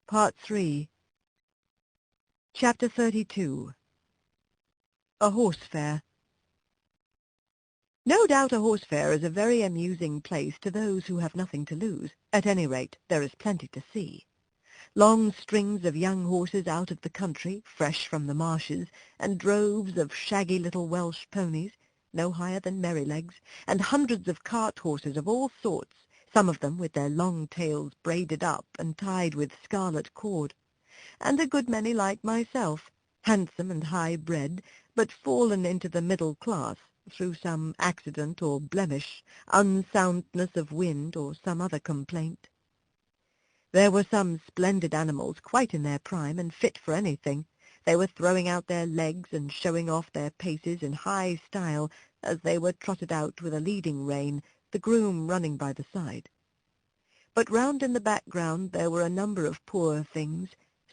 Part 3. Chapter 32. A Horse Fair. No doubt a horse fair is a very amusing place to those who have nothing to lose. At any rate, there is plenty to see. Long strings of young horses out of the country, fresh from the marshes, and droves of shaggy little Welsh ponies, no higher than Merrylegs, and hundreds of cart horses of all sorts, some of them with their long tails braided up and tied with scarlet cord, and a good many like myself, handsome and high-bred, but fallen into the middle class through some accident or blemish, unsoundness of wind, or some other complaint. There were some splendid animals quite in their prime and fit for anything. They were throwing out their legs and showing off their paces in high style as they were trotted out with a leading rein, the groom running by the side. But round in the background there were a number of poor things,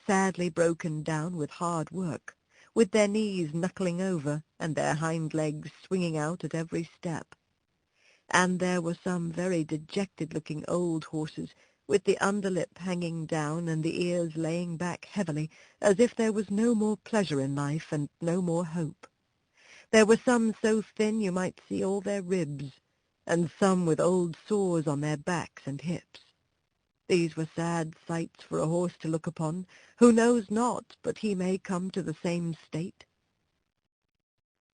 sadly broken down with hard work, with their knees knuckling over and their hind legs swinging out at every step. And there were some very dejected-looking old horses, with the underlip hanging down and the ears laying back heavily, as if there was no more pleasure in life and no more hope. There were some so thin you might see all their ribs, and some with old sores on their backs and hips. These were sad sights for a horse to look upon, who knows not but he may come to the same state.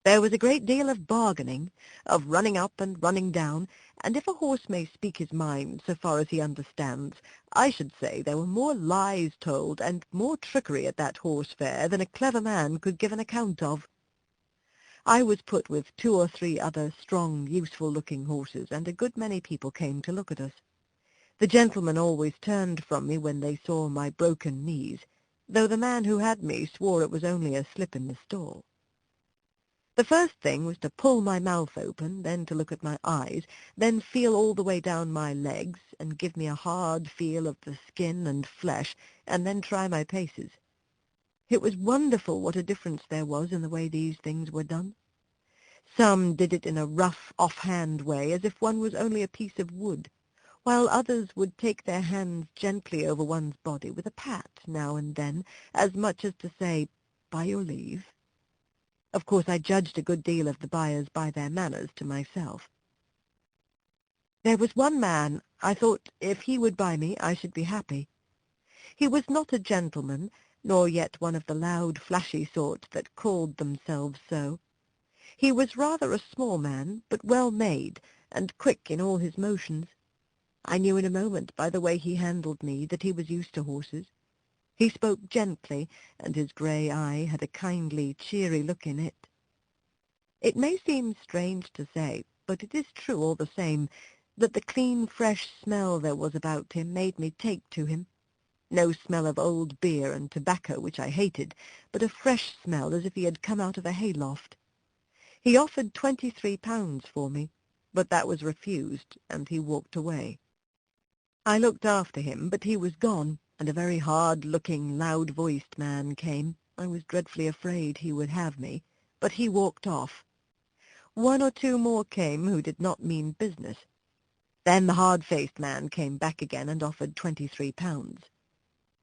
There was a great deal of bargaining, of running up and running down, and if a horse may speak his mind so far as he understands, I should say there were more lies told and more trickery at that horse fair than a clever man could give an account of. I was put with 2 or 3 other strong, useful-looking horses, and a good many people came to look at us. The gentlemen always turned from me when they saw my broken knees, though the man who had me swore it was only a slip in the stall. The first thing was to pull my mouth open, then to look at my eyes, then feel all the way down my legs, and give me a hard feel of the skin and flesh, and then try my paces. It was wonderful what a difference there was in the way these things were done. Some did it in a rough, off-hand way, as if one was only a piece of wood, while others would take their hands gently over one's body with a pat now and then, as much as to say, "By your leave." Of course I judged a good deal of the buyers by their manners to myself. There was one man I thought if he would buy me I should be happy. He was not a gentleman, nor yet one of the loud, flashy sort that called themselves so. He was rather a small man, but well made, and quick in all his motions. I knew in a moment by the way he handled me that he was used to horses. He spoke gently, and his grey eye had a kindly, cheery look in it. It may seem strange to say, but it is true all the same, that the clean, fresh smell there was about him made me take to him. No smell of old beer and tobacco, which I hated, but a fresh smell as if he had come out of a hayloft. He offered £23 for me, but that was refused, and he walked away. I looked after him, but he was gone, and a very hard-looking, loud-voiced man came. I was dreadfully afraid he would have me, but he walked off. 1 or 2 more came who did not mean business. Then the hard-faced man came back again and offered £23.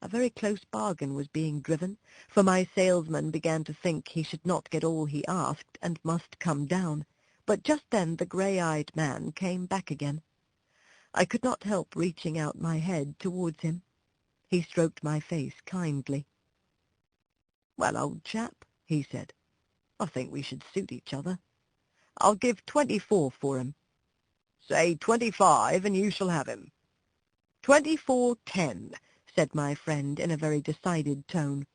A very close bargain was being driven, for my salesman began to think he should not get all he asked and must come down, but just then the grey-eyed man came back again. I could not help reaching out my head towards him. He stroked my face kindly. "Well, old chap," he said, "I think we should suit each other. I'll give 24 for him." "Say 25, and you shall have him." 24.10, said my friend in a very decided tone,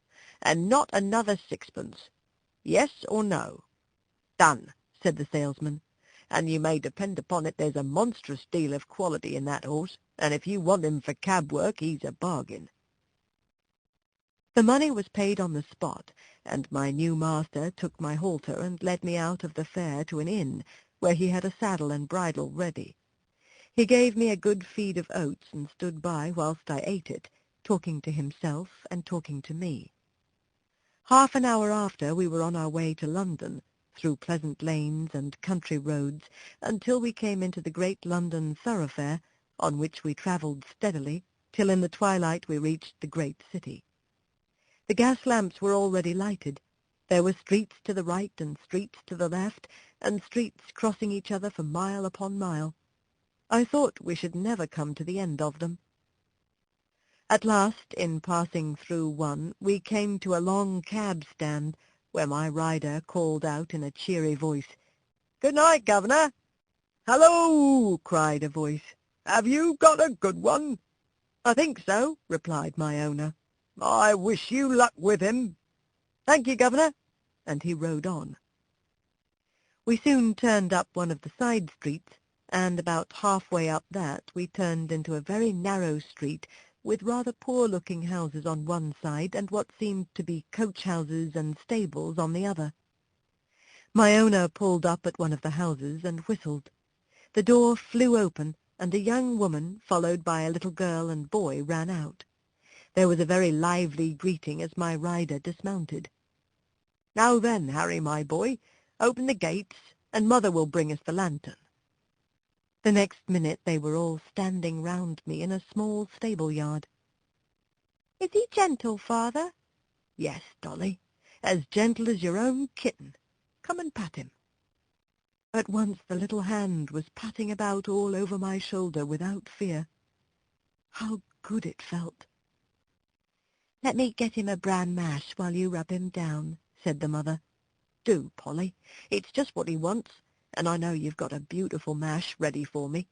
"and not another sixpence. Yes or no?" "Done," said the salesman, "and you may depend upon it there's a monstrous deal of quality in that horse, and if you want him for cab work he's a bargain." The money was paid on the spot, and my new master took my halter and led me out of the fair to an inn, where he had a saddle and bridle ready. He gave me a good feed of oats and stood by whilst I ate it, talking to himself and talking to me. Half an hour after we were on our way to London, through pleasant lanes and country roads, until we came into the great London thoroughfare, on which we travelled steadily, till in the twilight we reached the great city. The gas lamps were already lighted. There were streets to the right and streets to the left, and streets crossing each other for mile upon mile. I thought we should never come to the end of them. At last, in passing through one, we came to a long cab stand, where my rider called out in a cheery voice, "Good night, Governor." "Hallo!" cried a voice. "Have you got a good one?" "I think so," replied my owner. "I wish you luck with him." "Thank you, Governor," and he rode on. We soon turned up one of the side streets, and about halfway up that we turned into a very narrow street with rather poor-looking houses on one side and what seemed to be coach-houses and stables on the other. My owner pulled up at one of the houses and whistled. The door flew open, and a young woman, followed by a little girl and boy, ran out. There was a very lively greeting as my rider dismounted. "Now then, Harry, my boy, open the gates, and Mother will bring us the lantern." The next minute they were all standing round me in a small stable-yard. "Is he gentle, Father?" "Yes, Dolly, as gentle as your own kitten. Come and pat him." At once the little hand was patting about all over my shoulder without fear. How good it felt! "Let me get him a bran mash while you rub him down," said the mother. "Do, Polly. It's just what he wants, and I know you've got a beautiful mash ready for me."